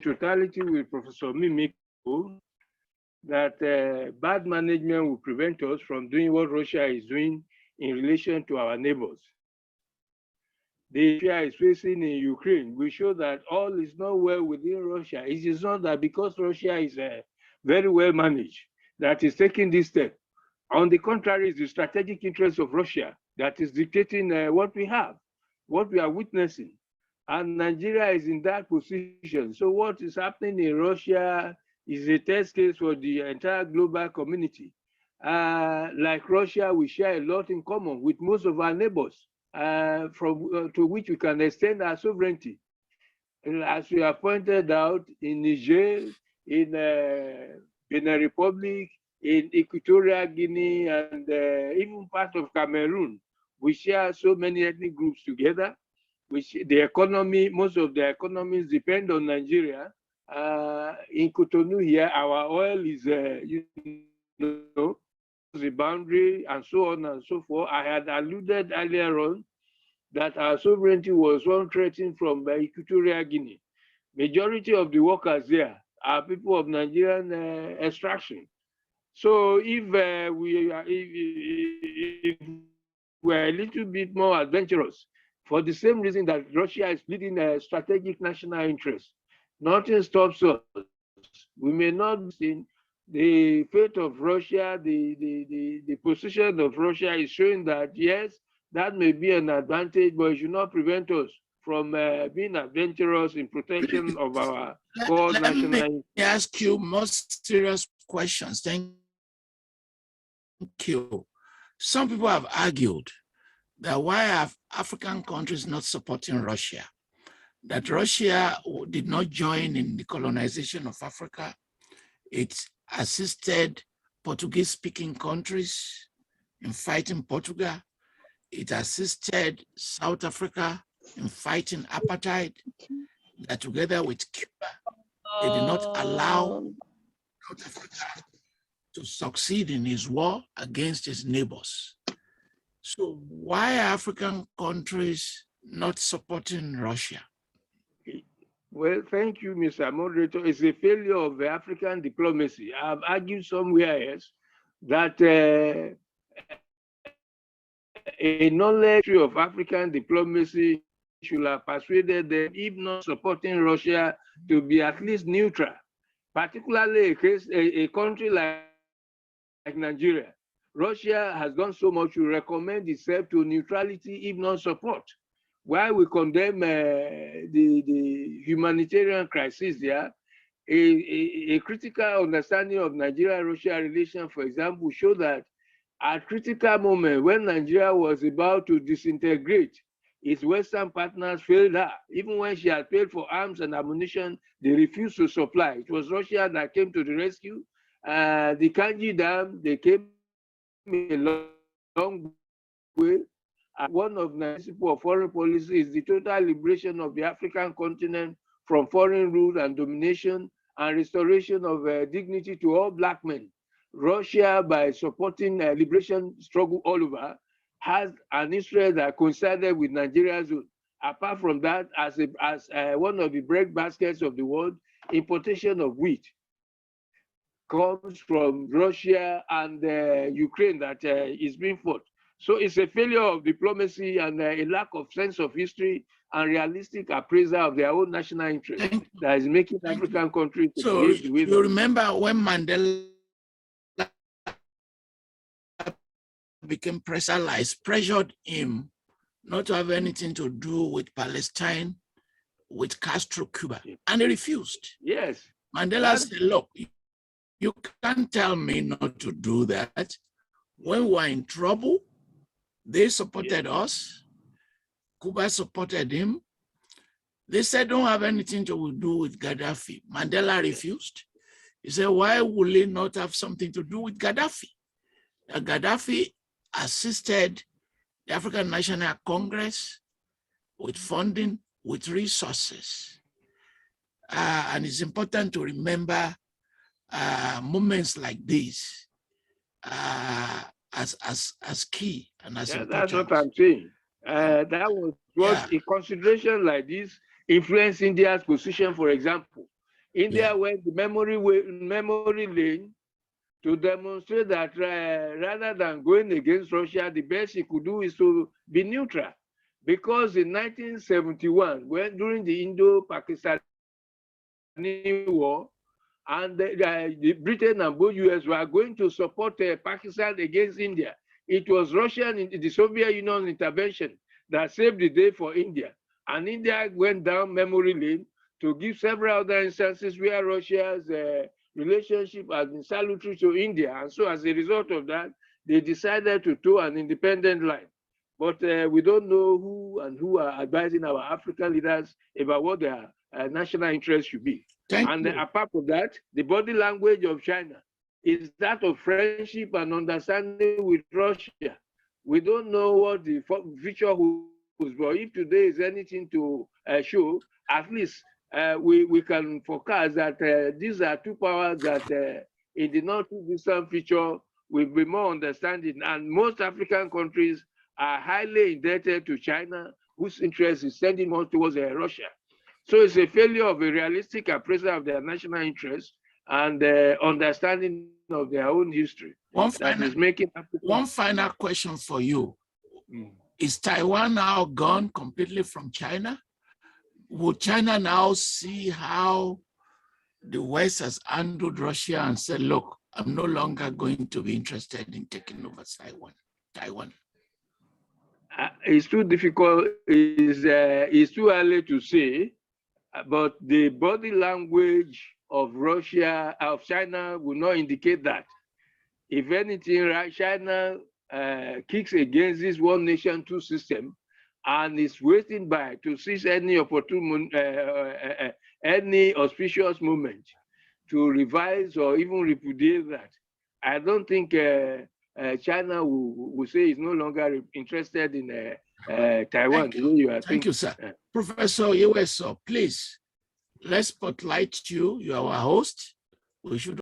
totality with Professor Mimiko that bad management will prevent us from doing what Russia is doing in relation to our neighbors. The Russia is facing in Ukraine will show that all is not well within Russia. It is not that because Russia is very well managed that is taking this step. On the contrary, it's the strategic interest of Russia that is dictating what we have, what we are witnessing. And Nigeria is in that position. So what is happening in Russia is a test case for the entire global community. Like Russia, we share a lot in common with most of our neighbors, to which we can extend our sovereignty. And as we have pointed out, in Niger, in Benin Republic, in Equatorial Guinea, and even part of Cameroon, we share so many ethnic groups together. Which the economy, most of the economies depend on Nigeria. In Cotonou here, our oil is, the boundary and so on and so forth. I had alluded earlier on that our sovereignty was one threatened from Equatorial Guinea. Majority of the workers there are people of Nigerian extraction. So if we're a little bit more adventurous, for the same reason that Russia is leading a strategic national interest, nothing stops us. We may not see the fate of Russia, the position of Russia is showing that, yes, that may be an advantage, but it should not prevent us from being adventurous in protection of our core national interest. Let me ask you most serious questions. Thank you. Some people have argued that why have African countries not supporting Russia? That Russia did not join in the colonization of Africa. It assisted Portuguese-speaking countries in fighting Portugal. It assisted South Africa in fighting apartheid. That together with Cuba, they did not allow South Africa to succeed in his war against his neighbors. So why are African countries not supporting Russia? Well, thank you, Mr. Moderator. It's a failure of the African diplomacy. I've argued somewhere else that a knowledge of African diplomacy should have persuaded them, if not supporting Russia, to be at least neutral, particularly a country like Nigeria. Russia has done so much to recommend itself to neutrality, if not support. While we condemn the humanitarian crisis there, a critical understanding of Nigeria-Russia relations, for example, show that at critical moment when Nigeria was about to disintegrate, its Western partners failed her. Even when she had paid for arms and ammunition, they refused to supply. It was Russia that came to the rescue. The Kanji Dam, they came a long way. One of the principles of foreign policy is the total liberation of the African continent from foreign rule and domination and restoration of dignity to all Black men. Russia, by supporting liberation struggle all over, has an interest that coincided with Nigeria's own. Apart from that, as one of the bread baskets of the world, importation of wheat comes from Russia and Ukraine that is being fought. So it's a failure of diplomacy and a lack of sense of history and realistic appraisal of their own national interest that is making African countries. So you remember when Mandela became pressured him not to have anything to do with Palestine, with Castro, Cuba, and he refused. Yes. Mandela said, look, you can't tell me not to do that. When we were in trouble, they supported us. Cuba supported him. They said, don't have anything to do with Gaddafi. Mandela refused. He said, why will he not have something to do with Gaddafi? Gaddafi assisted the African National Congress with funding, with resources. And it's important to remember moments like this as key and as important. That's what I'm saying. That was a consideration like this influence India's position, for example. India went the memory lane to demonstrate that rather than going against Russia, the best he could do is to be neutral. Because in 1971, when during the Indo-Pakistani war, and the Britain and both US were going to support Pakistan against India, it was Russia and the Soviet Union intervention that saved the day for India. And India went down memory lane to give several other instances where Russia's relationship has been salutary to India. And so as a result of that, they decided to toe an independent line. But we don't know who are advising our African leaders about what their national interests should be. And apart from that, the body language of China is that of friendship and understanding with Russia. We don't know what the future holds, but if today is anything to show, at least we can forecast that these are two powers that in the not too distant future will be more understanding. And most African countries are highly indebted to China, whose interest is sending more towards Russia. So it's a failure of a realistic appraisal of their national interests and understanding of their own history. One final question for you. Is Taiwan now gone completely from China? Would China now see how the West has handled Russia and said, look, I'm no longer going to be interested in taking over Taiwan? It's too difficult. It's too early to say. But the body language of China will not indicate that. If anything, China kicks against this one nation, two system, and is waiting by to seize any opportune, any auspicious moment to revise or even repudiate that. I don't think China will say it's no longer interested in Taiwan. Thank you, sir. Professor Akinyeye, please, let's spotlight you. You are our host. We should